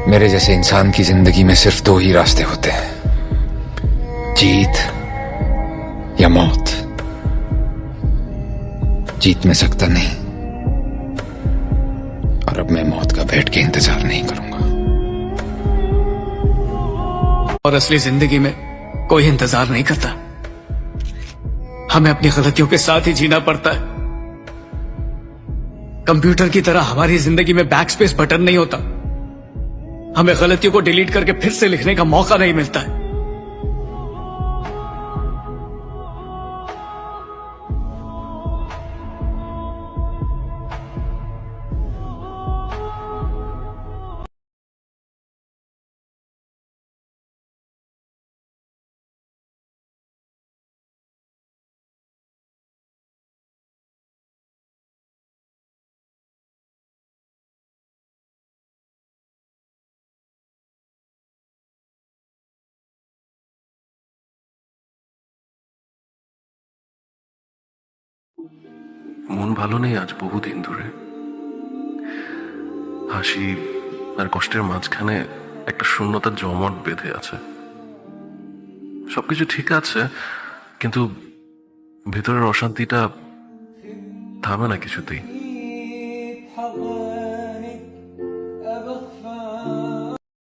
मेरे जैसे इंसान की जिंदगी में सिर्फ दो ही रास्ते होते हैं, जीत या मौत। जीत में सकता नहीं, और अब मैं मौत का बैठ के इंतजार नहीं करूंगा। और असली जिंदगी में कोई इंतजार नहीं करता, हमें अपनी गलतियों के साथ ही जीना पड़ता है। कंप्यूटर की तरह हमारी जिंदगी में बैकस्पेस बटन नहीं होता, हमें गलतियों को डिलीट करके फिर से लिखने का मौका नहीं मिलता है। মন ভালো নেই আজ বহুদিন ধরে। হাসি আর কষ্টের মাঝখানে একটা শূন্যতার জমাট বেঁধে আছে। সবকিছু ঠিক আছে, কিন্তু ভেতরের অশান্তিটা থামে না কিছুতেই।